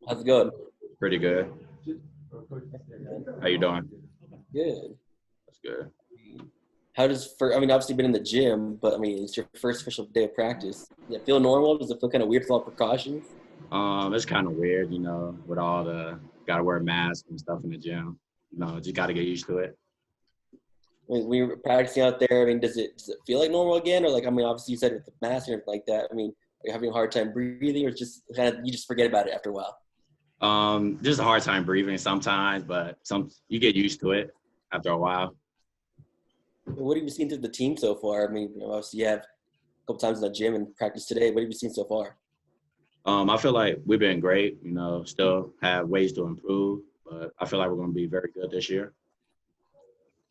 How's it going? Pretty good. How you doing? Good. That's good. How does I mean, obviously you've been in the gym, but I mean, it's your first official day of practice. Does it feel normal? Does it feel kind of weird with all precautions? It's kind of weird, with all the gotta wear masks and stuff in the gym. Just gotta get used to it. I mean, when you're practicing out there, I mean, does it feel like normal again, or like I mean, obviously you said with the mask and everything like that. I mean, are you having a hard time breathing, or just kind of you just forget about it after a while? Just a hard time breathing sometimes, but you get used to it after a while. What have you seen through the team so far? I mean, obviously you have a couple times in the gym and practice today. What have you seen so far? I feel like we've been great. Still have ways to improve, but I feel like we're gonna be very good this year.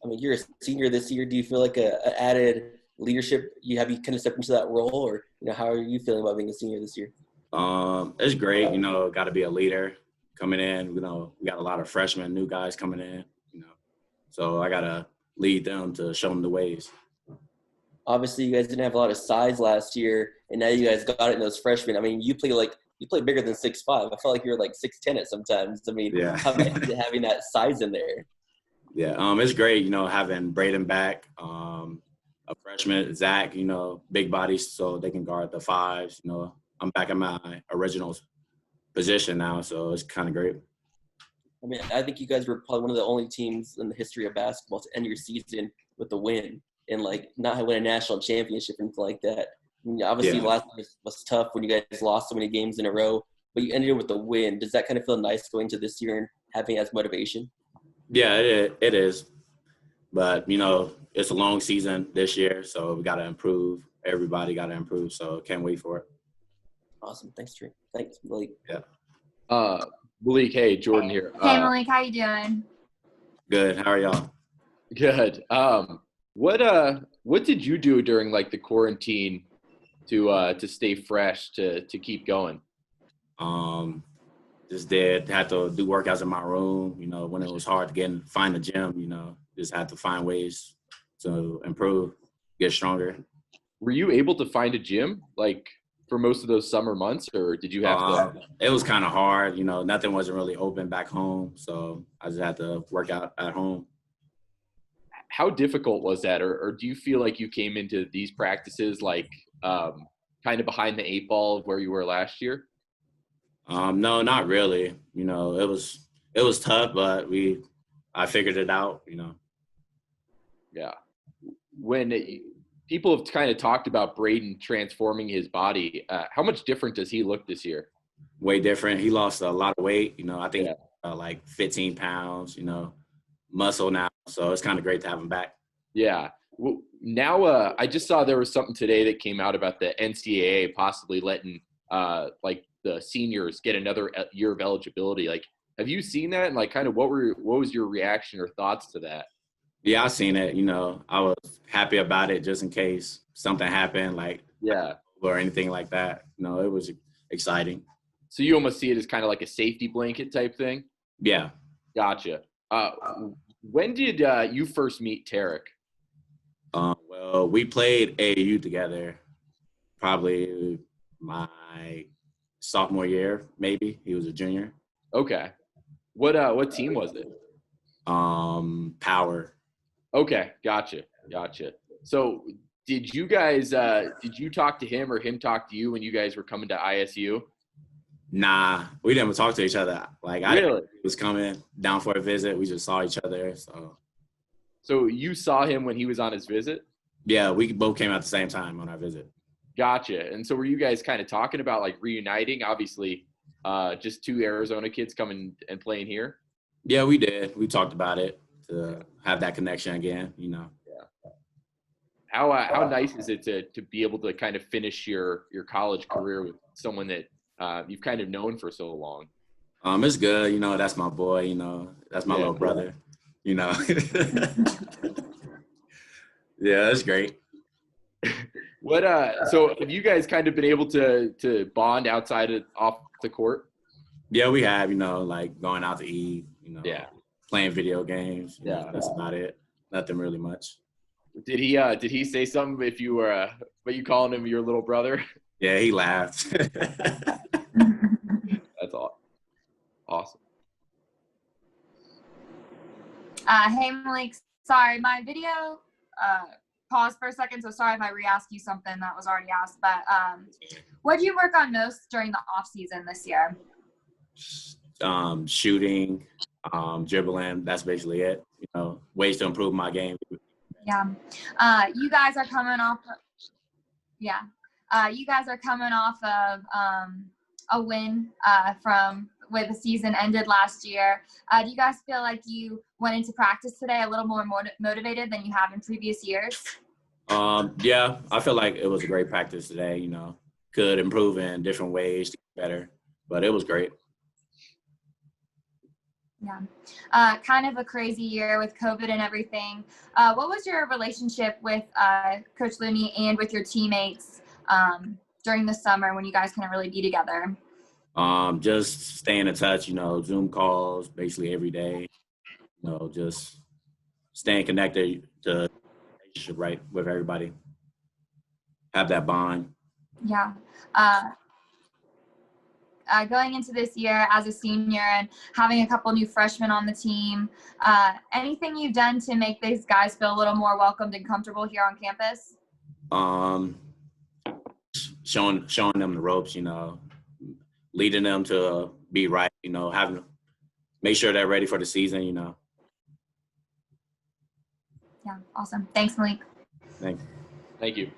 I mean, you're a senior this year. Do you feel like a added leadership? You kind of stepped into that role, or how are you feeling about being a senior this year? It's great. Got to be a leader coming in. We got a lot of freshmen, new guys coming in. So I gotta lead them to show them the ways. Obviously, you guys didn't have a lot of size last year, and now you guys got it in those freshmen. I mean, you play bigger than 6'5". I felt like you were like 6'10" at sometimes. I mean, Yeah. having that size in there. Yeah. It's great. Having Braden back, a freshman, Zach. Big bodies, so they can guard the fives. I'm back in my original position now, so it's kind of great. I mean, I think you guys were probably one of the only teams in the history of basketball to end your season with a win and like not win a national championship and like that. I mean, obviously, Yeah. last year was tough when you guys lost so many games in a row, but you ended it with a win. Does that kind of feel nice going to this year and having as motivation? Yeah, it is. But it's a long season this year, so we got to improve. Everybody got to improve. So can't wait for it. Awesome. Thanks, Trey. Thanks, Malik. Yeah. Uh, Malik, hey, Jordan here. Hey Malik, how you doing? Good. How are y'all? Good. What did you do during like the quarantine to stay fresh to keep going? Um, just had to do workouts in my room. When it was hard to find a gym. Just had to find ways to improve, get stronger. Were you able to find a gym like for most of those summer months, or did you have to? It was kind of hard. Nothing wasn't really open back home, so I just had to work out at home. How difficult was that, or do you feel like you came into these practices like kind of behind the eight ball of where you were last year? No, not really. It was tough, but I figured it out. Yeah. People have kind of talked about Braden transforming his body, how much different does he look this year? Way different. He lost a lot of weight. I think like 15 pounds. Muscle now, so it's kind of great to have him back. Yeah. Well, now I just saw there was something today that came out about the NCAA possibly letting like the seniors get another year of eligibility. Like, have you seen that? And like, kind of what was your reaction or thoughts to that? Yeah, I seen it. I was happy about it just in case something happened, like or anything like that. It was exciting. So you almost see it as kind of like a safety blanket type thing? Yeah. Gotcha. When did you first meet Tarik? Well, we played AAU together probably my sophomore year, maybe. He was a junior. Okay. What team was it? Power. Okay, gotcha. So did you talk to him or him talk to you when you guys were coming to ISU? Nah, we didn't even talk to each other. Like, I Really? was coming down for a visit. We just saw each other. So you saw him when he was on his visit? Yeah, we both came at the same time on our visit. Gotcha. And so were you guys kind of talking about like reuniting? Obviously, just two Arizona kids coming and playing here? Yeah, we did. We talked about it to have that connection again, Yeah. How nice is it to be able to kind of finish your college career with someone that you've kind of known for so long? It's good. That's my boy. That's my little brother. Yeah, it's great. So have you guys kind of been able to bond off the court? Yeah, we have. Like going out to eat. Playing video games. That's about it. Nothing really much. Did he say something if you were but you calling him your little brother? Yeah, he laughed. That's all. Awesome. Hey, Malik. Sorry, my video paused for a second, so sorry if I re-asked you something that was already asked. But what did you work on most during the off season this year? Shooting, dribbling. That's basically it. Ways to improve my game. Yeah. You guys are coming off. Yeah. You guys are coming off of a win from where the season ended last year. Do you guys feel like you went into practice today a little more motivated than you have in previous years? Yeah, I feel like it was a great practice today. Could improve in different ways to get better, but it was great. Yeah. Kind of a crazy year with COVID and everything. What was your relationship with Coach Looney and with your teammates during the summer when you guys couldn't really be together? Just staying in touch, Zoom calls basically every day, just staying connected to relationship right with everybody. Have that bond. Yeah. Going into this year as a senior and having a couple new freshmen on the team, anything you've done to make these guys feel a little more welcomed and comfortable here on campus? Showing them the ropes, leading them to be right, make sure they're ready for the season, Yeah, awesome. Thanks, Malik. Thank you.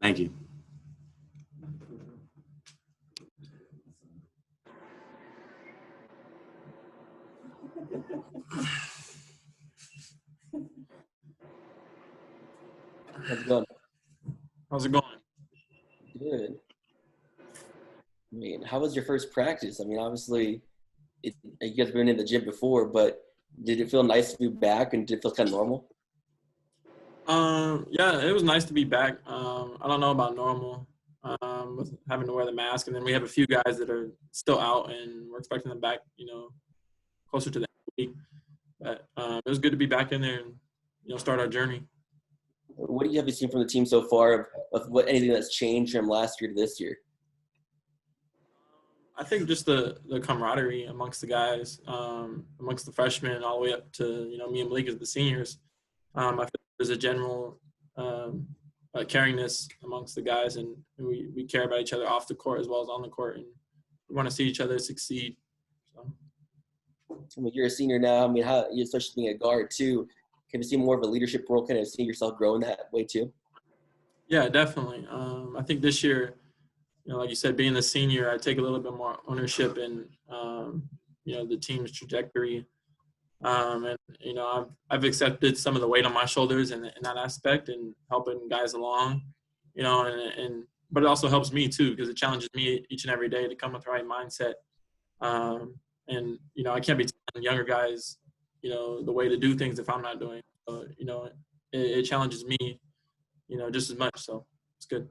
Thank you. How's it going? How's it going? Good. How was your first practice? Obviously, you guys have been in the gym before, but did it feel nice to be back, and did it feel kind of normal? Yeah, it was nice to be back. I don't know about normal with having to wear the mask, and then we have a few guys that are still out, and we're expecting them back, closer to the end of the week. But it was good to be back in there and, start our journey. What do you have seen from the team so far of anything that's changed from last year to this year? I think just the camaraderie amongst the guys, amongst the freshmen, all the way up to, me and Malik as the seniors. I feel there's a general caringness amongst the guys, and we care about each other off the court as well as on the court, and we want to see each other succeed. So. You're a senior now. How, especially being a guard too, can you see more of a leadership role? Kind of see yourself growing that way too? Yeah, definitely. I think this year, like you said, being a senior, I take a little bit more ownership in, the team's trajectory. And, I've accepted some of the weight on my shoulders in that aspect and helping guys along, but it also helps me too, because it challenges me each and every day to come with the right mindset. And, I can't be telling younger guys, the way to do things if I'm not doing it. So, it challenges me, just as much. So it's good.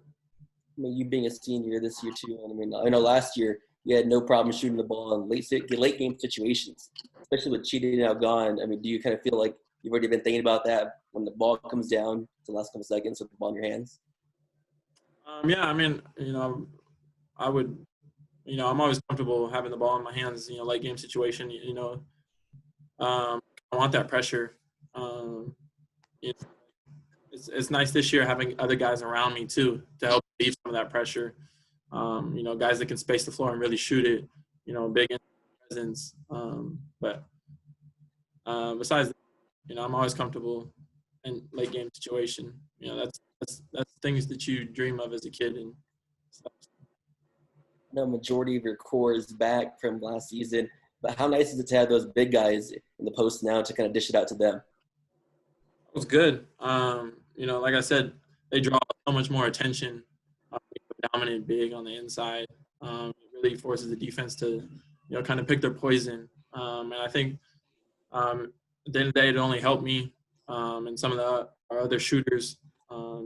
You being a senior this year too, and I know last year you had no problem shooting the ball in late game situations, especially with cheating now gone. Do you kind of feel like you've already been thinking about that when the ball comes down to the last couple seconds with the ball in your hands? Yeah, I would, I'm always comfortable having the ball in my hands, late game situation, I want that pressure. It's nice this year having other guys around me too to help relieve some of that pressure. Guys that can space the floor and really shoot it, big presence. But besides that, I'm always comfortable in late game situation. That's things that you dream of as a kid. And stuff. Majority of your core is back from last season, but how nice is it to have those big guys in the post now to kind of dish it out to them? It was good. Like I said, they draw so much more attention. Dominant big on the inside. It really forces the defense to, kind of pick their poison. And I think at the end of the day, it only helped me and some of our other shooters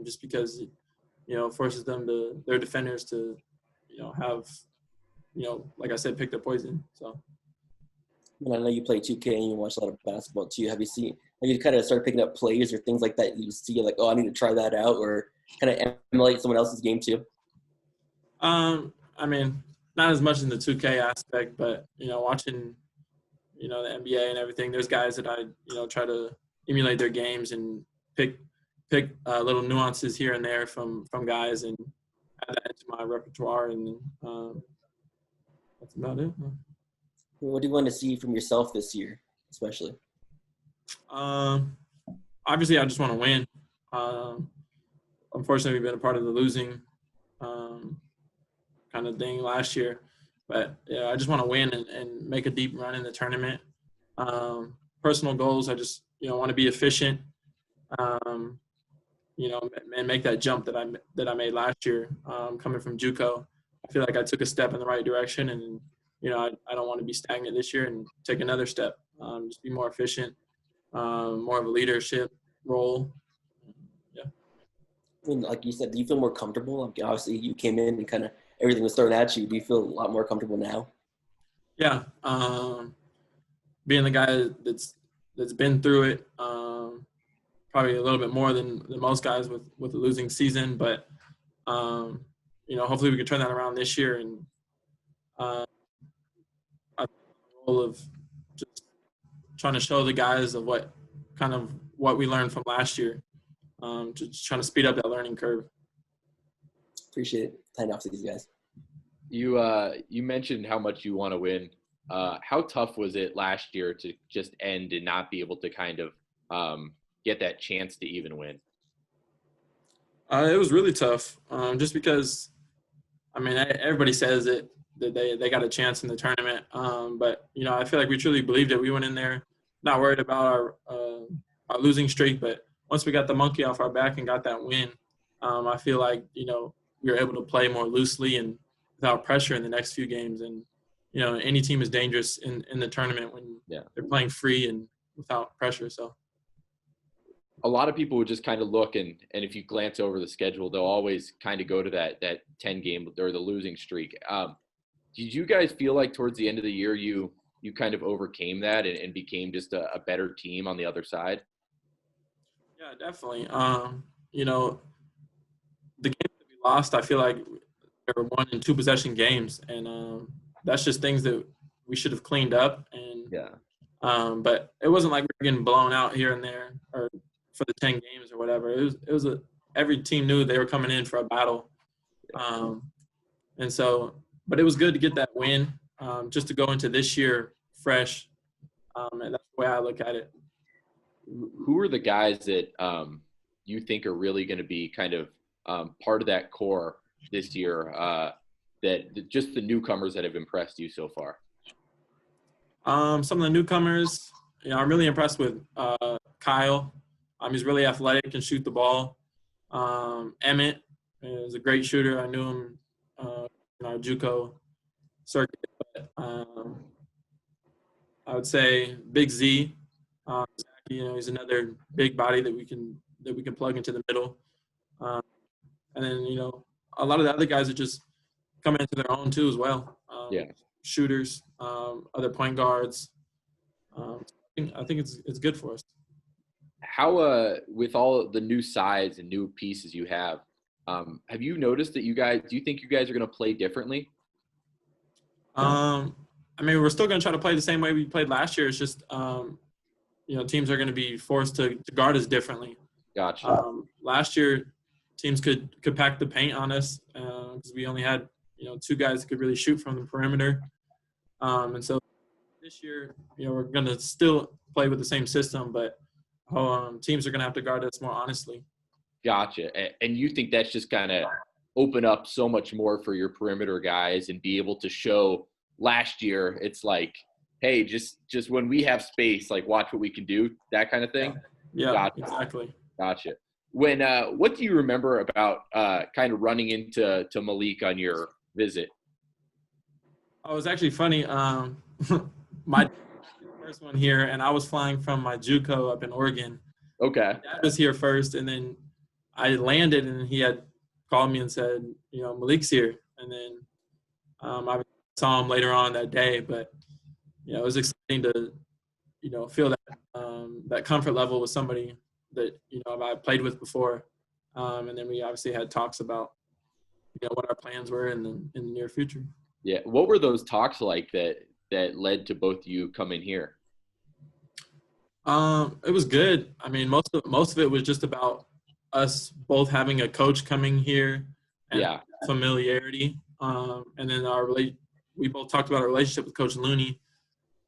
just because, it forces their defenders to, have, like I said, pick their poison. So. I know you play 2K and you watch a lot of basketball too. Have you kind of started picking up plays or things like that you see like, oh, I need to try that out, or kind of emulate someone else's game too? Not as much in the 2K aspect, but, watching, the NBA and everything, there's guys that I, try to emulate their games and pick little nuances here and there from guys and add that into my repertoire. And that's about it. What do you want to see from yourself this year, especially? Obviously, I just want to win. Unfortunately, we've been a part of the losing kind of thing last year. But, I just want to win and make a deep run in the tournament. Personal goals, I just, want to be efficient, and make that jump that I made last year coming from JUCO. I feel like I took a step in the right direction, and, I don't want to be stagnant this year and take another step. Just be more efficient, more of a leadership role. Yeah. When, like you said, do you feel more comfortable? Like, obviously, you came in and kind of everything was thrown at you. Do you feel a lot more comfortable now? Yeah. Being the guy that's been through it, probably a little bit more than most guys with a losing season. But, hopefully we can turn that around this year. And I think the role of just trying to show the guys of what we learned from last year, just trying to speed up that learning curve. Appreciate it. Time off to these guys. You mentioned how much you want to win. How tough was it last year to just end and not be able to kind of get that chance to even win? It was really tough, just because, everybody says that they got a chance in the tournament. But, I feel like we truly believed it. We went in there not worried about our losing streak, but once we got the monkey off our back and got that win, I feel like, we were able to play more loosely and without pressure in the next few games. And, any team is dangerous in the tournament when they're playing free and without pressure. So a lot of people would just kind of look and if you glance over the schedule, they'll always kind of go to that 10 game or the losing streak. Did you guys feel like towards the end of the year, you kind of overcame that and became just a better team on the other side? Yeah, definitely. The games that we lost, I feel like they were 1 and 2 possession games, and that's just things that we should have cleaned up. And but it wasn't like we were getting blown out here and there, or for the 10 games or whatever. It was every team knew they were coming in for a battle, and so. But it was good to get that win, just to go into this year fresh, and that's the way I look at it. Who are the guys that you think are really going to be kind of part of that core this year, that just the newcomers that have impressed you so far? Some of the newcomers, I'm really impressed with Kyle. He's really athletic, can shoot the ball. Emmett is a great shooter. I knew him in our JUCO circuit. But, I would say Big Z. He's another big body that we can plug into the middle. And then, a lot of the other guys are just coming into their own too as well. Shooters, other point guards. I think it's good for us. How, with all the new sides and new pieces you have you noticed that do you think you guys are going to play differently? We're still going to try to play the same way we played last year. It's just, teams are going to be forced to guard us differently. Gotcha. Last year, teams could pack the paint on us because we only had, 2 guys that could really shoot from the perimeter. And so this year, we're going to still play with the same system, but teams are going to have to guard us more honestly. Gotcha. And you think that's just kind of open up so much more for your perimeter guys and be able to show last year it's like, hey, just when we have space, like watch what we can do, that kind of thing? Yeah, gotcha. Exactly. Gotcha. When what do you remember about kind of running into Malik on your visit? Oh, it was actually funny. My first one here, and I was flying from my JUCO up in Oregon. Okay. My dad was here first, and then I landed, and he had called me and said, Malik's here. And then I saw him later on that day. But, it was exciting to, feel that comfort level with somebody that, I played with before. And then we obviously had talks about, what our plans were in the near future. Yeah. What were those talks like that that led to both of you coming here? It was good. I mean, most of it was just about us both having a coach coming here and familiarity. And then we both talked about our relationship with Coach Looney.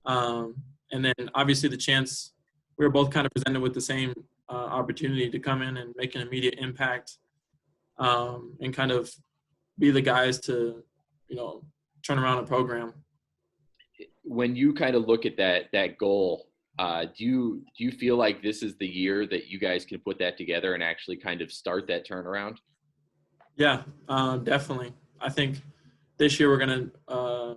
And then obviously the chance, we were both kind of presented with the same opportunity to come in and make an immediate impact, and kind of be the guys to, turn around a program. When you kind of look at that goal, do you feel like this is the year that you guys can put that together and actually kind of start that turnaround? Yeah, definitely. I think this year we're going to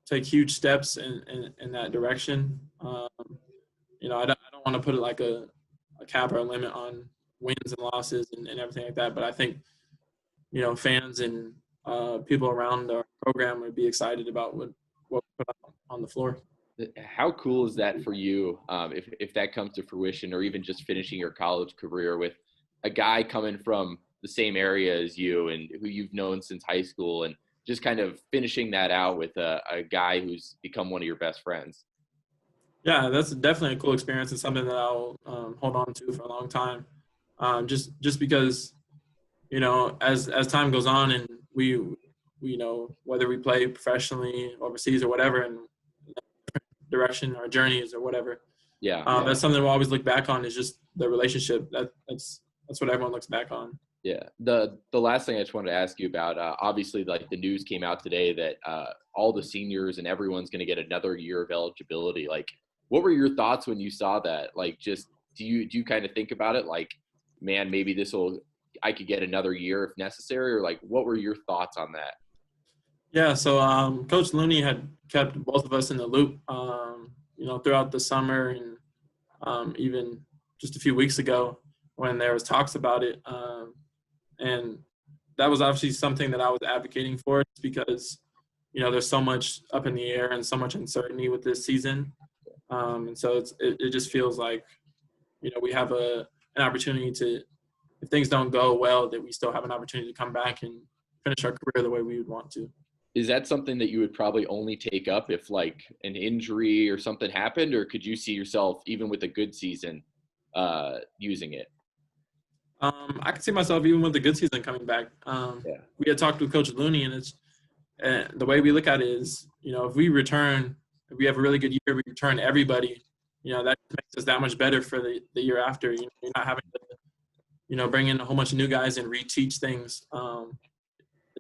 take huge steps in that direction. I don't want to put it like a cap or a limit on wins and losses and everything like that, but I think, fans and people around our program would be excited about what we put on the floor. How cool is that for you, if that comes to fruition, or even just finishing your college career with a guy coming from the same area as you and who you've known since high school, and just kind of finishing that out with a guy who's become one of your best friends? Yeah, that's definitely a cool experience and something that I'll hold on to for a long time. Just because, as time goes on and we whether we play professionally overseas or whatever, and direction or journeys or whatever. That's something we'll always look back on, is just the relationship. That's what everyone looks back on. Yeah. The last thing I just wanted to ask you about, obviously, like, the news came out today that all the seniors and everyone's going to get another year of eligibility. Like, what were your thoughts when you saw that? Like, just do you kind of think about it like, man, maybe I could get another year if necessary, or like, what were your thoughts on that? Yeah, so Coach Looney had kept both of us in the loop, throughout the summer, and even just a few weeks ago when there was talks about it. And that was obviously something that I was advocating for, because, there's so much up in the air and so much uncertainty with this season. And so it just feels like, we have an opportunity to, if things don't go well, that we still have an opportunity to come back and finish our career the way we would want to. Is that something that you would probably only take up if, like, an injury or something happened, or could you see yourself, even with a good season, using it? I could see myself even with a good season coming back. We had talked with Coach Looney, and the way we look at it is, if we have a really good year, we return everybody, that makes us that much better for the year after. You're not having to, bring in a whole bunch of new guys and reteach things.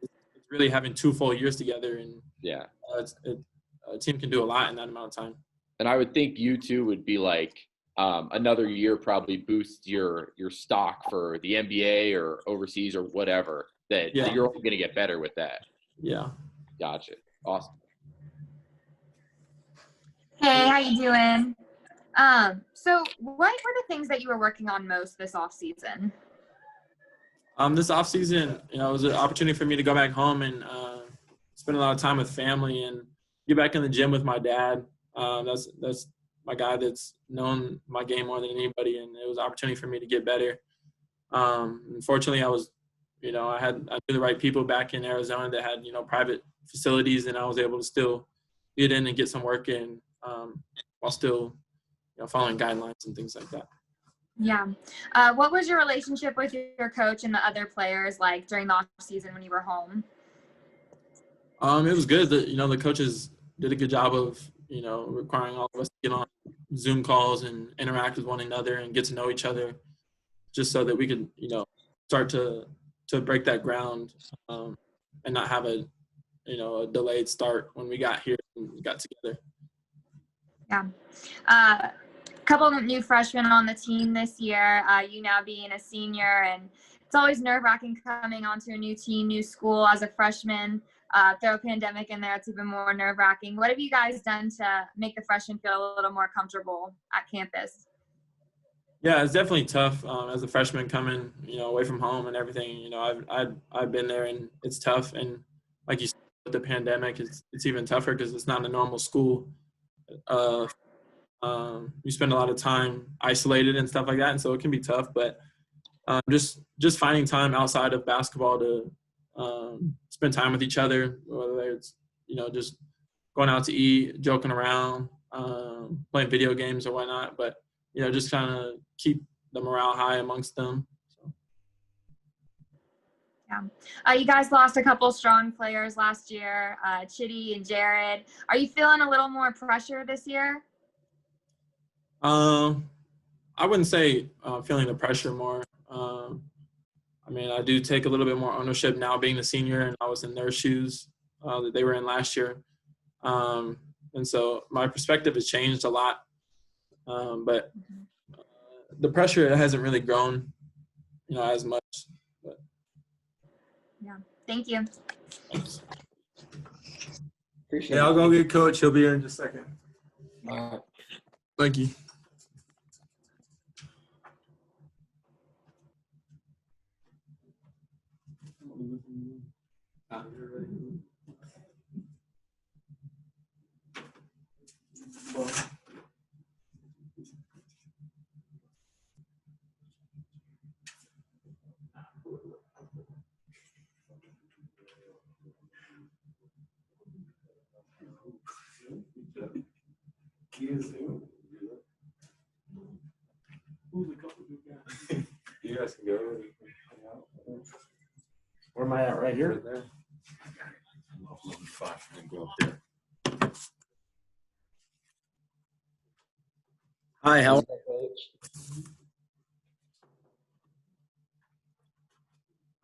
It's really having 2 full years together, and a team can do a lot in that amount of time. And I would think you two would be like, another year probably boosts your stock for the NBA or overseas or whatever, that you're only going to get better with that. Yeah. Gotcha. Awesome. Hey, how you doing? So what were the things that you were working on most this off season? This off season, it was an opportunity for me to go back home and spend a lot of time with family and get back in the gym with my dad. That's my guy that's known my game more than anybody, and it was an opportunity for me to get better. Unfortunately, I knew the right people back in Arizona that had, private facilities, and I was able to still get in and get some work in, while still, following guidelines and things like that. Yeah. What was your relationship with your coach and the other players like during the off season when you were home? It was good. The coaches did a good job of, requiring all of us to get on Zoom calls and interact with one another and get to know each other, just so that we could, start to break that ground, and not have a delayed start when we got here and got together. Yeah. A couple of new freshmen on the team this year, you now being a senior, and it's always nerve-wracking coming onto a new team, new school as a freshman. Throw a pandemic in there, it's even more nerve-wracking. What have you guys done to make the freshmen feel a little more comfortable at campus? Yeah, it's definitely tough as a freshman coming, away from home and everything. I've been there, and it's tough. And like you said, with the pandemic, it's even tougher because it's not a normal school. You spend a lot of time isolated and stuff like that, and so it can be tough. But just finding time outside of basketball to spend time with each other, whether it's just going out to eat, joking around, playing video games or whatnot. But, just kind of keep the morale high amongst them. So. Yeah. You guys lost a couple strong players last year, Chitty and Jared. Are you feeling a little more pressure this year? I wouldn't say feeling the pressure more. I do take a little bit more ownership now being the senior, and I was in their shoes that they were in last year. And so my perspective has changed a lot. But the pressure hasn't really grown, as much. But. Yeah. Thank you. Thanks. Appreciate Yeah, I'll go get Coach. He'll be here in just a second. All right. Thank you. You guys can go. Where am I at? Right here? Hi, how?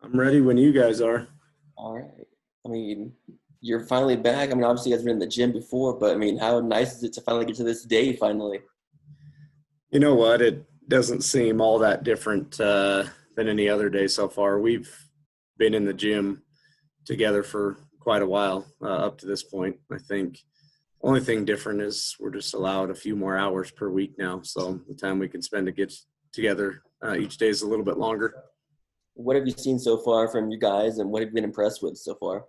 I'm ready when you guys are. All right. You're finally back. Obviously you guys were in the gym before, but how nice is it to finally get to this day finally? You know what? It doesn't seem all that different than any other day so far. We've been in the gym together for quite a while up to this point. I think the only thing different is we're just allowed a few more hours per week now. So the time we can spend to get together each day is a little bit longer. What have you seen so far from you guys, and what have you been impressed with so far?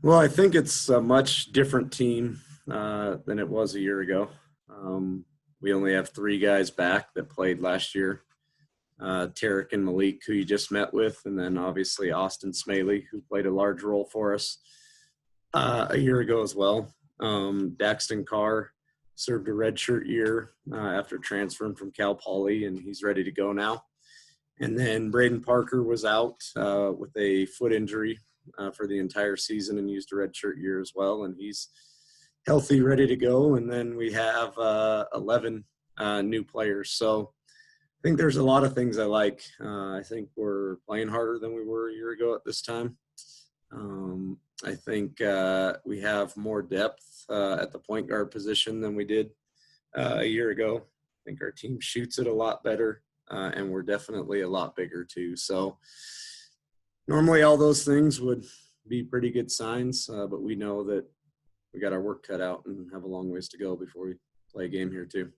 Well, I think it's a much different team than it was a year ago. We only have 3 guys back that played last year. Tarik and Malik, who you just met with, and then obviously Austin Smaley, who played a large role for us a year ago as well. Daxton Carr served a redshirt year after transferring from Cal Poly, and he's ready to go now. And then Braden Parker was out with a foot injury for the entire season and used a redshirt year as well, and he's healthy, ready to go. And then we have 11 new players. So I think there's a lot of things I like. I think we're playing harder than we were a year ago at this time. I think we have more depth at the point guard position than we did a year ago. I think our team shoots it a lot better, and we're definitely a lot bigger too. So normally all those things would be pretty good signs, but we know that we got our work cut out and have a long ways to go before we play a game here too.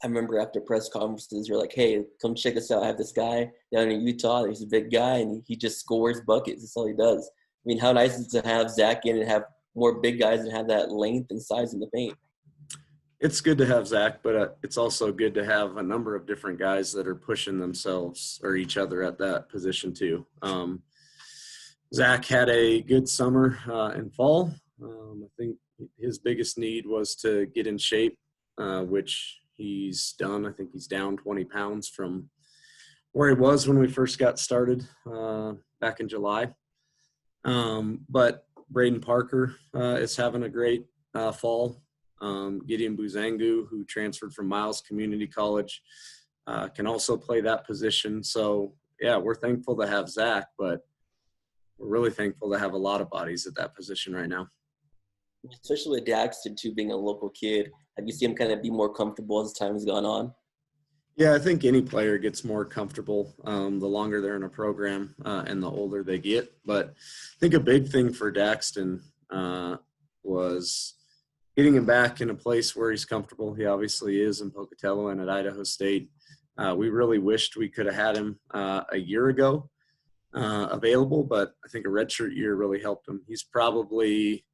I remember after press conferences, you're like, hey, come check us out. I have this guy down in Utah. He's a big guy, and he just scores buckets. That's all he does. How nice is it to have Zach in and have more big guys and have that length and size in the paint? It's good to have Zach, but it's also good to have a number of different guys that are pushing themselves or each other at that position too. Zach had a good summer and fall. I think his biggest need was to get in shape, which he's done. I think he's down 20 pounds from where he was when we first got started back in July. But Braden Parker is having a great fall. Gideon Buzangu, who transferred from Miles Community College, can also play that position. So, yeah, we're thankful to have Zach, but we're really thankful to have a lot of bodies at that position right now. Especially with Daxton, too, being a local kid. Have you seen him kind of be more comfortable as time has gone on? Yeah, I think any player gets more comfortable the longer they're in a program and the older they get. But I think a big thing for Daxton was getting him back in a place where he's comfortable. He obviously is in Pocatello and at Idaho State. We really wished we could have had him a year ago available, but I think a redshirt year really helped him. He's probably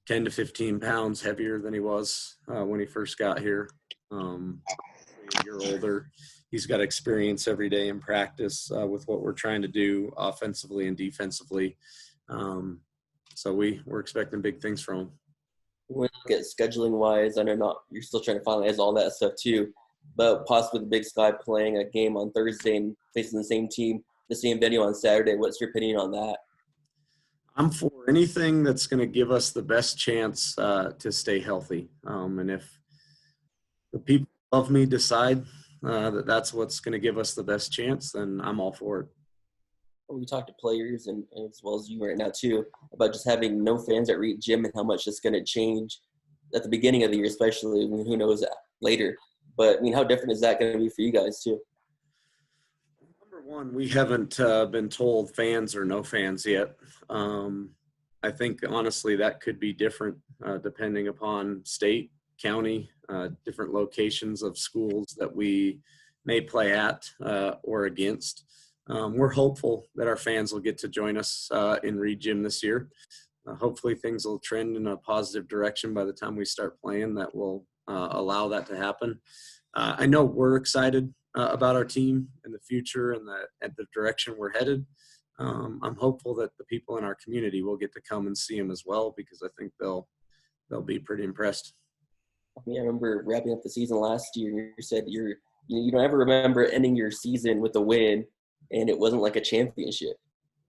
10 to 15 pounds heavier than he was when he first got here. A year older. He's got experience every day in practice with what we're trying to do offensively and defensively. So we're expecting big things from him. When you look at scheduling wise, I know you're still trying to finalize all that stuff too, but possibly the Big Sky playing a game on Thursday and facing the same team, the same venue on Saturday. What's your opinion on that? I'm for anything that's going to give us the best chance to stay healthy. And if the people above me decide that that's what's going to give us the best chance, then I'm all for it. We talked to players and as well as you right now too about just having no fans at REIT Gym and how much it's going to change at the beginning of the year, especially. I mean, who knows later. But I mean, how different is that going to be for you guys too? Number one, we haven't been told fans or no fans yet. I think honestly that could be different depending upon state, county, different locations of schools that we may play at or against. We're hopeful that our fans will get to join us in REIT Gym this year. Hopefully things will trend in a positive direction by the time we start playing that will allow that to happen. I know we're excited about our team and the future and the direction we're headed. I'm hopeful that the people in our community will get to come and see them as well, because I think they'll be pretty impressed. I remember wrapping up the season last year. You said you don't ever remember ending your season with a win, and it wasn't like a championship.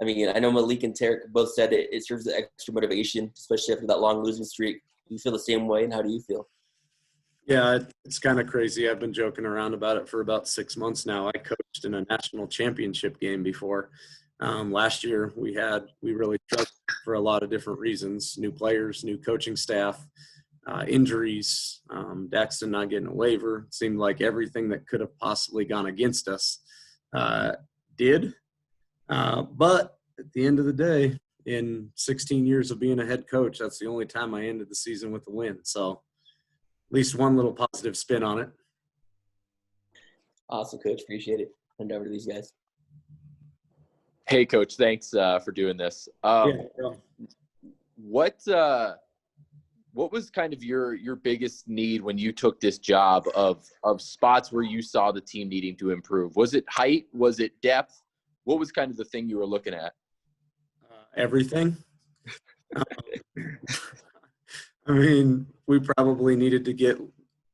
I mean, I know Malik and Tarik both said it serves as extra motivation, especially after that long losing streak. Do you feel the same way, and how do you feel? Yeah, it's kind of crazy. I've been joking around about it for about 6 months now. I coached in a national championship game before. Last year we really struggled for a lot of different reasons: new players, new coaching staff, injuries, Daxton not getting a waiver. It seemed like everything that could have possibly gone against us did. But at the end of the day, in 16 years of being a head coach, that's the only time I ended the season with a win. So at least one little positive spin on it. Awesome, Coach. Appreciate it. Hand over to these guys. Hey, Coach. Thanks for doing this. What was kind of your biggest need when you took this job of spots where you saw the team needing to improve? Was it height? Was it depth? What was kind of the thing you were looking at? Everything. I mean, we probably needed to get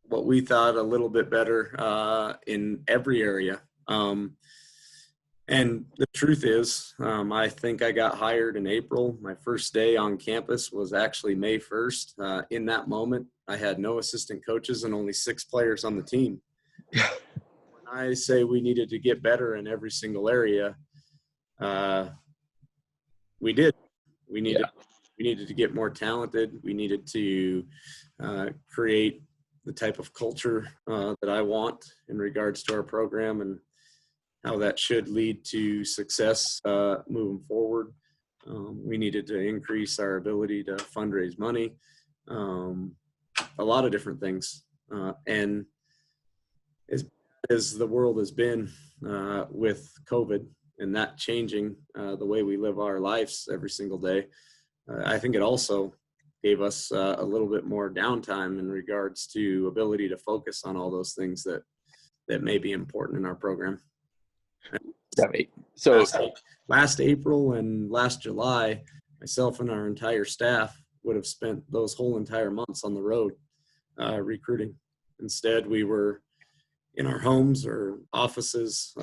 what we thought a little bit better in every area. And the truth is, I think I got hired in April. My first day on campus was actually May 1st. In that moment, I had no assistant coaches and only 6 players on the team. When I say we needed to get better in every single area, we did. We needed to get more talented. We needed to create the type of culture that I want in regards to our program and how that should lead to success moving forward. We needed to increase our ability to fundraise money, a lot of different things. And as the world has been with COVID and that changing the way we live our lives every single day, I think it also gave us a little bit more downtime in regards to ability to focus on all those things that may be important in our program. So last April and last July, myself and our entire staff would have spent those whole entire months on the road recruiting. Instead, we were in our homes or offices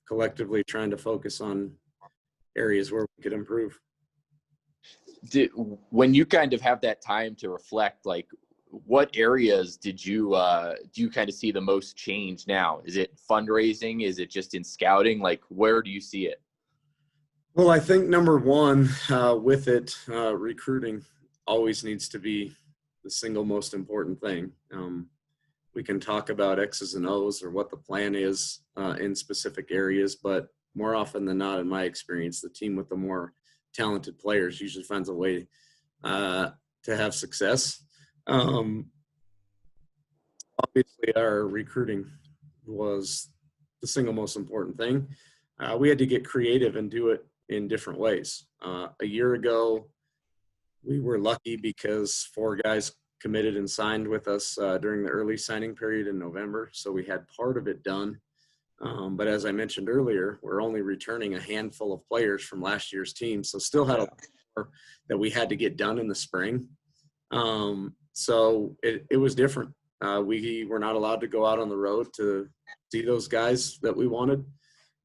collectively trying to focus on areas where we could improve. When you kind of have that time to reflect, like, what areas do you kind of see the most change now? Is it fundraising? Is it just in scouting? Like, where do you see it? Well, I think number one with it, recruiting always needs to be the single most important thing. We can talk about X's and O's or what the plan is in specific areas, but more often than not, in my experience, the team with the more talented players usually finds a way to have success. Obviously, our recruiting was the single most important thing. We had to get creative and do it in different ways. A year ago, we were lucky because 4 guys committed and signed with us during the early signing period in November, so we had part of it done. But as I mentioned earlier, we're only returning a handful of players from last year's team, so still had a lot more that we had to get done in the spring. So it was different. We were not allowed to go out on the road to see those guys that we wanted,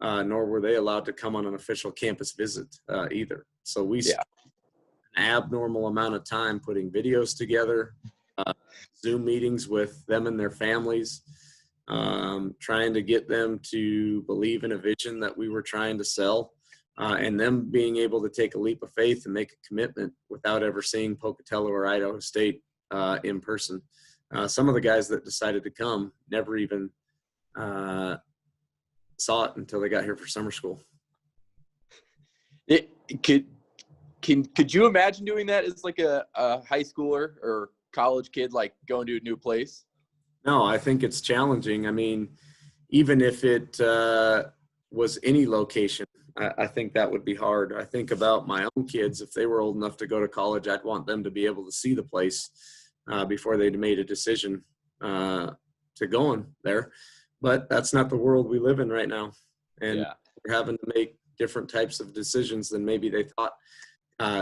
nor were they allowed to come on an official campus visit either. So we spent an abnormal amount of time putting videos together, Zoom meetings with them and their families, trying to get them to believe in a vision that we were trying to sell, and them being able to take a leap of faith and make a commitment without ever seeing Pocatello or Idaho State in person. Some of the guys that decided to come never even saw it until they got here for summer school. Could you imagine doing that as like a high schooler or college kid, like going to a new place? No, I think it's challenging. I mean, even if it was any location, I think that would be hard. I think about my own kids. If they were old enough to go to college, I'd want them to be able to see the place before they'd made a decision to go in there. But that's not the world we live in right now. And we're having to make different types of decisions than maybe they thought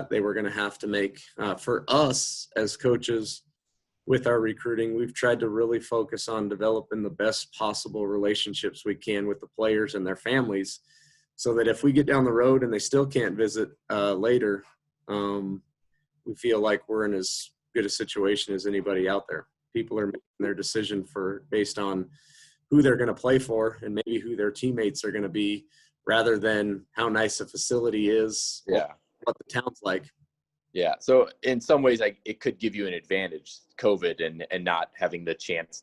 they were going to have to make. For us as coaches with our recruiting, we've tried to really focus on developing the best possible relationships we can with the players and their families, so that if we get down the road and they still can't visit later, we feel like we're in as good a situation as anybody out there. People are making their decision based on who they're going to play for and maybe who their teammates are going to be, rather than how nice a facility is, what the town's like. Yeah. So in some ways, it could give you an advantage, COVID, and not having the chance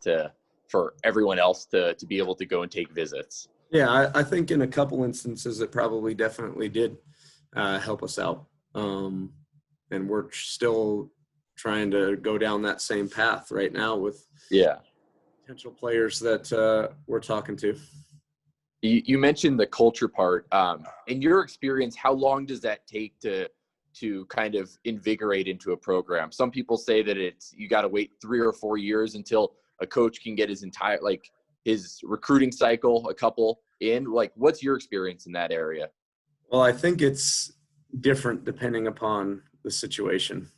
for everyone else to be able to go and take visits. Yeah, I think in a couple instances it probably definitely did help us out. And we're still trying to go down that same path right now with potential players that we're talking to. You mentioned the culture part. In your experience, how long does that take to kind of invigorate into a program? Some people say that you got to wait 3 or 4 years until a coach can get his recruiting cycle a couple in. Like, what's your experience in that area? Well, I think it's different depending upon the situation.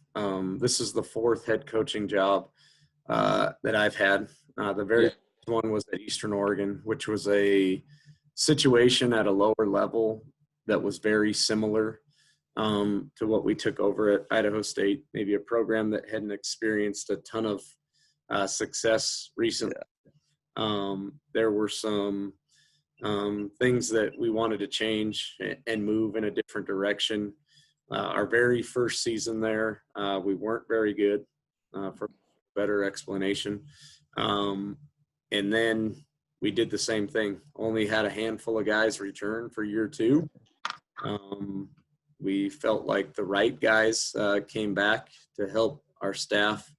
This is the 4th head coaching job that I've had. The very first one was at Eastern Oregon, which was a situation at a lower level that was very similar to what we took over at Idaho State, maybe a program that hadn't experienced a ton of success recently. There were some things that we wanted to change and move in a different direction. Our very first season there, we weren't very good, for better explanation. And then we did the same thing, only had a handful of guys return for year 2. We felt like the right guys came back to help our staff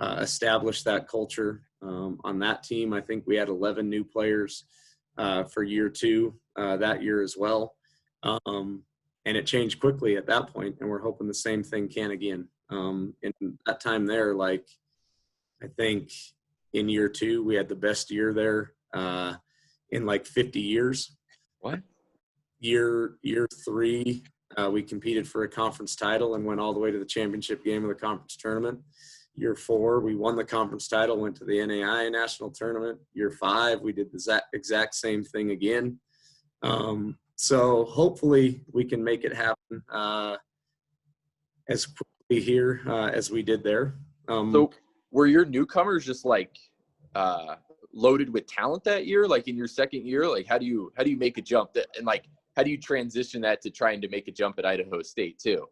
establish that culture. On that team, I think we had 11 new players for year 2 that year as well. And it changed quickly at that point, and we're hoping the same thing can again. In that time there, I think in year 2, we had the best year there in 50 years. What? Year 3, we competed for a conference title and went all the way to the championship game of the conference tournament. Year 4, we won the conference title, went to the NAI national tournament. Year 5, we did the exact same thing again. So hopefully we can make it happen as quickly here as we did there. So were your newcomers just loaded with talent that year? Like in your second year, how do you make a jump and how do you transition that to trying to make a jump at Idaho State too?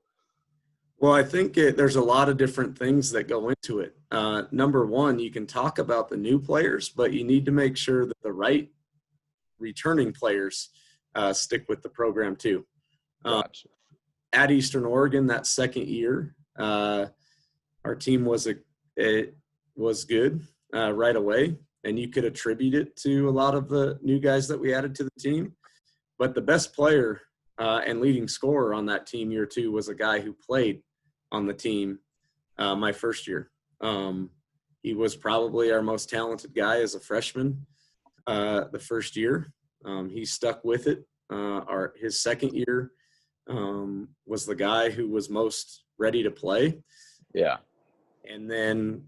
Well, I think there's a lot of different things that go into it. Number one, you can talk about the new players, but you need to make sure that the right returning players stick with the program too. Gotcha. At Eastern Oregon, that second year, our team was good right away, and you could attribute it to a lot of the new guys that we added to the team. But the best player and leading scorer on that team year 2 was a guy who played on the team my first year. He was probably our most talented guy as a freshman the first year. He stuck with it. His second year was the guy who was most ready to play. Yeah. And then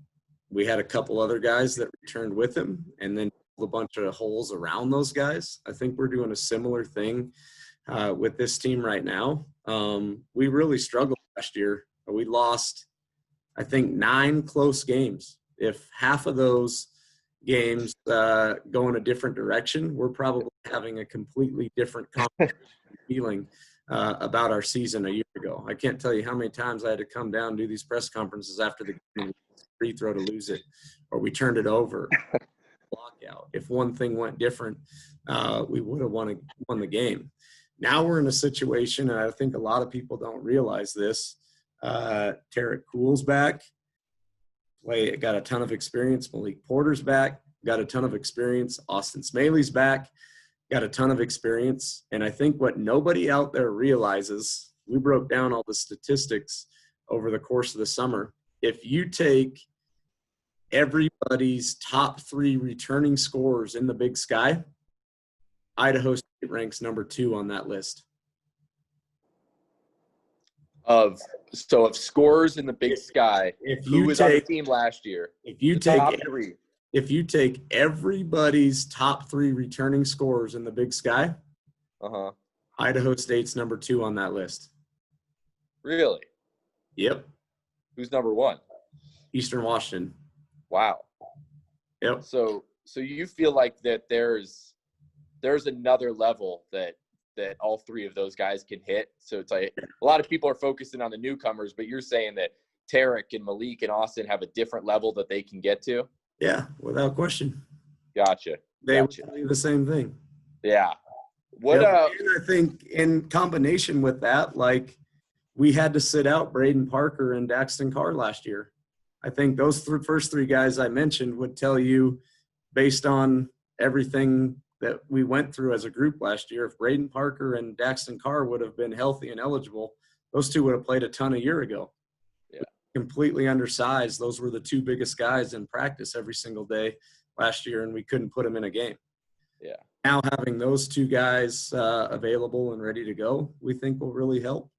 we had a couple other guys that returned with him, and then a bunch of holes around those guys. I think we're doing a similar thing with this team right now. We really struggled last year. We lost, I think, 9 close games. If half of those games go in a different direction, we're probably having a completely different feeling about our season a year ago. I can't tell you how many times I had to come down and do these press conferences after the game, free throw to lose it, or we turned it over, lockout. If one thing went different, we would have won the game. Now we're in a situation, and I think a lot of people don't realize this. Tarik Cool's back. Got a ton of experience. Malik Porter's back. Got a ton of experience. Austin Smaley's back. Got a ton of experience. And I think what nobody out there realizes, we broke down all the statistics over the course of the summer. If you take everybody's top 3 returning scorers in the Big Sky, Idaho State ranks number 2 on that list. Of scorers in the Big Sky, who was on the team last year? If you take everybody's top 3 returning scorers in the Big Sky, Idaho State's number 2 on that list. Really? Yep. Who's number 1? Eastern Washington. Wow. Yep. So you feel like that there's another level that all 3 of those guys can hit. So it's like a lot of people are focusing on the newcomers, but you're saying that Tarik and Malik and Austin have a different level that they can get to? Yeah, without question. Gotcha. They would do the same thing. Yeah. And I think in combination with that, like, we had to sit out Braden Parker and Daxton Carr last year. I think those first 3 guys I mentioned would tell you, based on everything that we went through as a group last year, if Braden Parker and Daxton Carr would have been healthy and eligible, those 2 would have played a ton a year ago. Yeah. Completely undersized. Those were the 2 biggest guys in practice every single day last year, and we couldn't put them in a game. Yeah. Now having those 2 guys available and ready to go, we think will really help.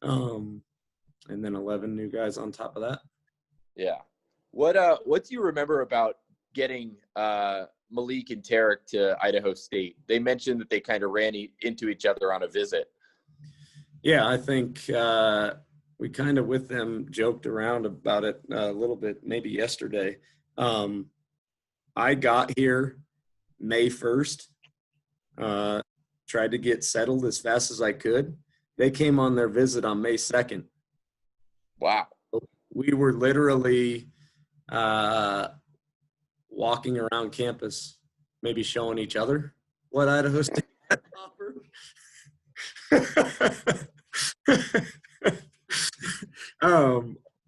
And then 11 new guys on top of that. Yeah. What do you remember about getting Malik and Tarik to Idaho State? They mentioned that they kind of ran into each other on a visit. Yeah, I think we kind of with them joked around about it a little bit, maybe yesterday. I got here May 1st, tried to get settled as fast as I could. They came on their visit on May 2nd. Wow. We were literally walking around campus, maybe showing each other what Idaho State had offered.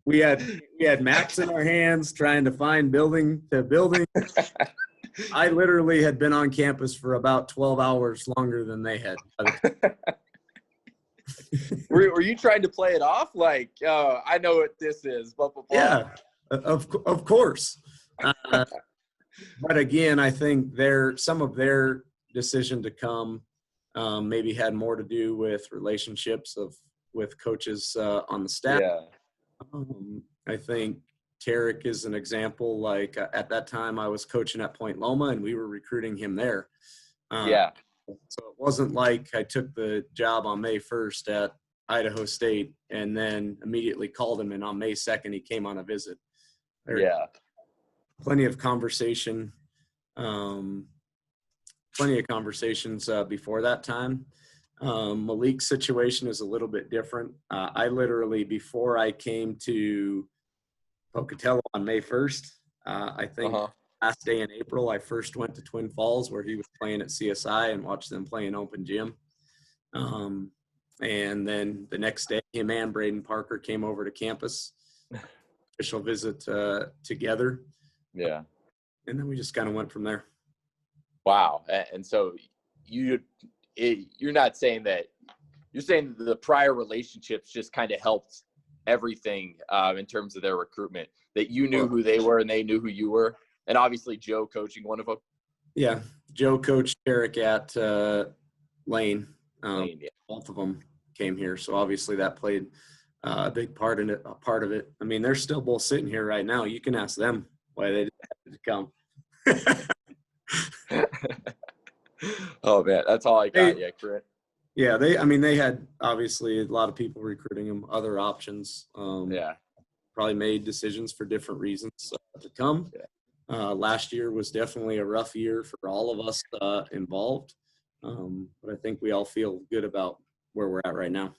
We had maps in our hands trying to find building to building. I literally had been on campus for about 12 hours longer than they had. Were you trying to play it off like, I know what this is, blah, blah, blah? Yeah, of course. But again, I think some of their decision to come maybe had more to do with relationships with coaches on the staff. Yeah. I think Tarik is an example. Like at that time, I was coaching at Point Loma, and we were recruiting him there. Yeah. So it wasn't like I took the job on May 1st at Idaho State and then immediately called him, and on May 2nd he came on a visit. Yeah. Plenty of conversation. Plenty of conversations before that time. Malik's situation is a little bit different. I literally, before I came to Pocatello on May 1st, I think last day in April, I first went to Twin Falls where he was playing at CSI and watched them play in open gym. And then the next day, him and Braden Parker came over to campus, official visit together. Yeah. And then we just kind of went from there. Wow. And so you're not saying that – you're saying that the prior relationships just kind of helped everything in terms of their recruitment, that you knew who they were and they knew who you were, and obviously Joe coaching one of them? Yeah. Joe coached Tarik at Lane. Lane, yeah. Both of them came here, so obviously that played a big part in it. A part of it. I mean, they're still both sitting here right now. You can ask them why they didn't come. Oh man, that's all I got. Yeah, Corinne. Yeah, they had obviously a lot of people recruiting them, other options. Yeah. Probably made decisions for different reasons to come. Last year was definitely a rough year for all of us involved, but I think we all feel good about where we're at right now.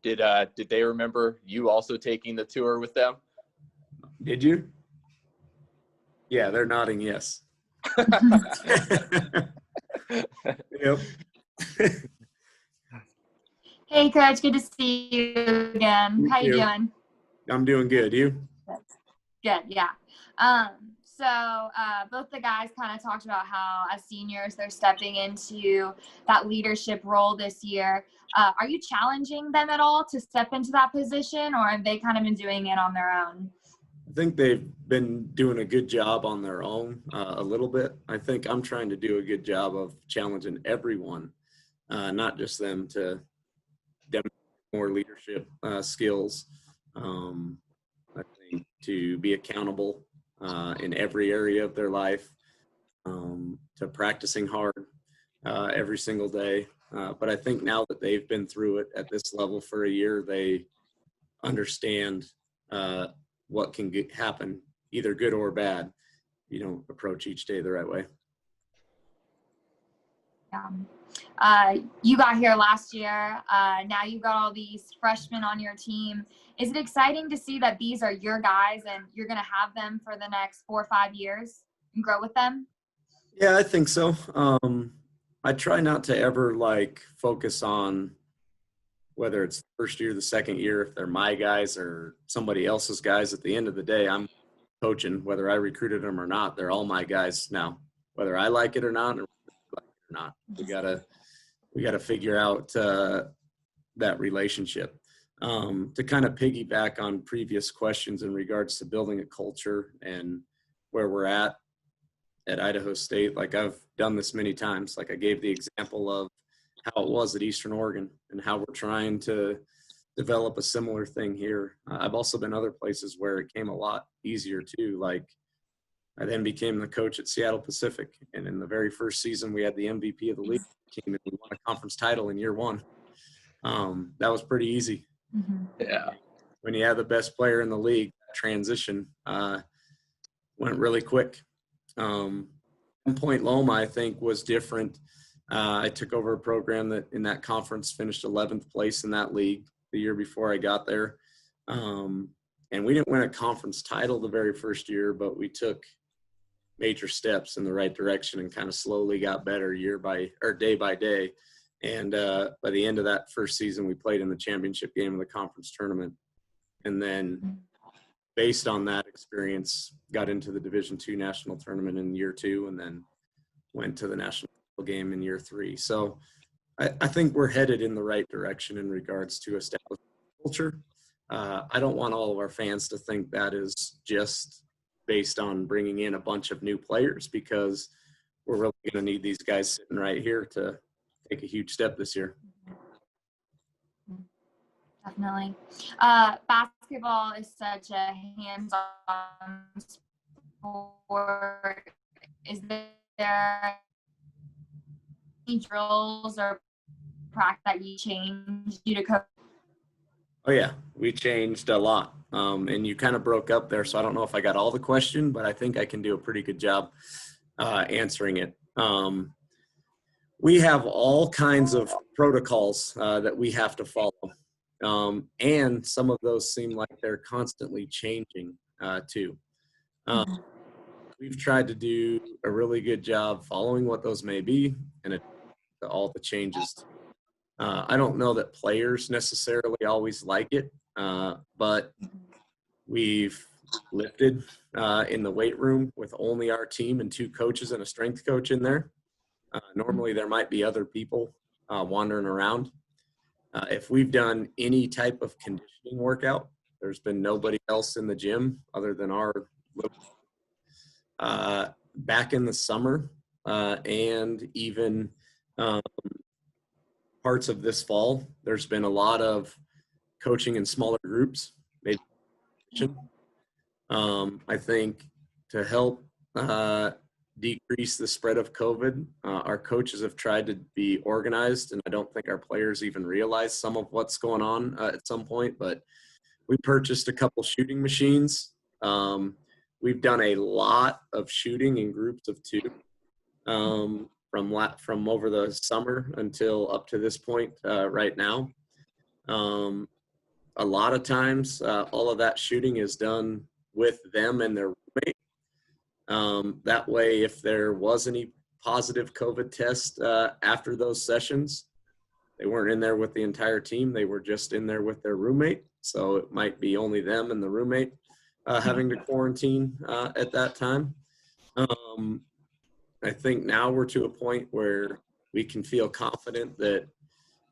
Did they remember you also taking the tour with them? Did you? Yeah, they're nodding yes. Yep. Hey, Coach. Good to see you again. How you doing? I'm doing good. You? Good. Yeah. So both the guys kind of talked about how as seniors they're stepping into that leadership role this year. Are you challenging them at all to step into that position, or have they kind of been doing it on their own? I think they've been doing a good job on their own a little bit. I think I'm trying to do a good job of challenging everyone, not just them, to demonstrate more leadership skills. I think to be accountable in every area of their life, to practicing hard every single day. But I think now that they've been through it at this level for a year, they understand what can happen, either good or bad. You don't approach each day the right way. Yeah. You got here last year. Now you've got all these freshmen on your team. Is it exciting to see that these are your guys and you're going to have them for the next 4 or 5 years and grow with them? Yeah, I think so. I try not to ever focus on whether it's the first year, the second year, if they're my guys or somebody else's guys. At the end of the day, I'm coaching, whether I recruited them or not. They're all my guys now, whether I like it or not, We gotta figure out that relationship. To kind of piggyback on previous questions in regards to building a culture and where we're at Idaho State, I've done this many times. I gave the example of how it was at Eastern Oregon and how we're trying to develop a similar thing here. I've also been other places where it came a lot easier too. I then became the coach at Seattle Pacific, and in the very first season, we had the MVP of the league team, and we won a conference title in year one. That was pretty easy. Mm-hmm. Yeah. When you have the best player in the league, that transition went really quick. Point Loma, I think, was different. I took over a program that in that conference finished 11th place in that league the year before I got there. And we didn't win a conference title the very first year, but we took major steps in the right direction and kind of slowly got better day by day. And by the end of that first season, we played in the championship game of the conference tournament. And then based on that experience, got into the Division II national tournament in year 2, and then went to the national game in year 3. So I think we're headed in the right direction in regards to establishing culture. I don't want all of our fans to think that is just based on bringing in a bunch of new players, because we're really going to need these guys sitting right here to take a huge step this year. Definitely. Basketball is such a hands-on sport. Is there any drills or practice that you changed due to COVID? Oh, yeah. We changed a lot. And you kind of broke up there, so I don't know if I got all the question, but I think I can do a pretty good job answering it. We have all kinds of protocols that we have to follow. And some of those seem like they're constantly changing too. We've tried to do a really good job following what those may be and all the changes. I don't know that players necessarily always like it, but we've lifted in the weight room with only our team and 2 coaches and a strength coach in there. Normally there might be other people wandering around. If we've done any type of conditioning workout, there's been nobody else in the gym other than our back in the summer and even parts of this fall. There's been a lot of coaching in smaller groups. Maybe. I think to help decrease the spread of COVID, our coaches have tried to be organized, and I don't think our players even realize some of what's going on at some point, but we purchased a couple shooting machines. We've done a lot of shooting in groups of 2 from over the summer until up to this point right now. A lot of times, all of that shooting is done with them and their roommate. That way, if there was any positive COVID test after those sessions, they weren't in there with the entire team. They were just in there with their roommate. So it might be only them and the roommate having to quarantine at that time. I think now we're to a point where we can feel confident that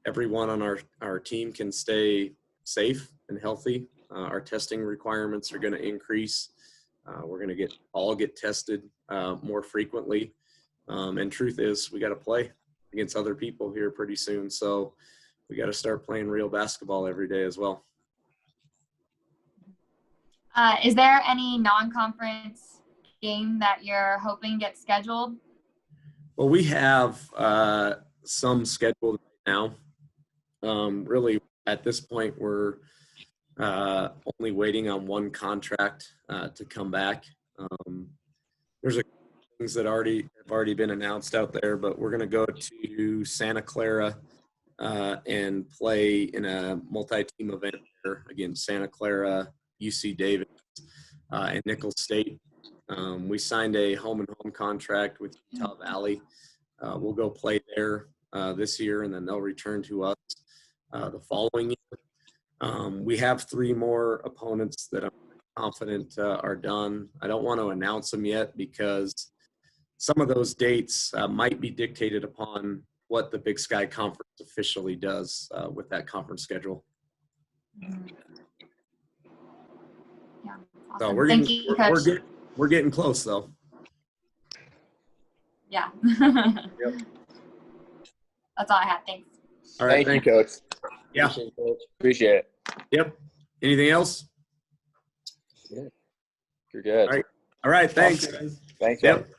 everyone on our team can stay safe and healthy. Our testing requirements are going to increase. We're going to all get tested more frequently. And truth is, we got to play against other people here pretty soon. So we got to start playing real basketball every day as well. Is there any non-conference game that you're hoping gets scheduled? Well, we have some scheduled right now. Really, at this point, we're only waiting on one contract to come back. There's a things that have already been announced out there, but we're going to go to Santa Clara and play in a multi-team event there against Santa Clara, UC Davis, and Nicholls State. We signed a home-and-home contract with Utah Valley. We'll go play there this year, and then they'll return to us the following year. We have 3 more opponents that I'm confident are done. I don't want to announce them yet because some of those dates might be dictated upon what the Big Sky Conference officially does with that conference schedule. Yeah. Awesome. So we're getting close though. Yeah. Yep. That's all I had. Thanks. All right. Thank you, Coach. Yeah. Appreciate it. Yep. Anything else? You're good. All right. Thanks. Thanks. Yep. Man.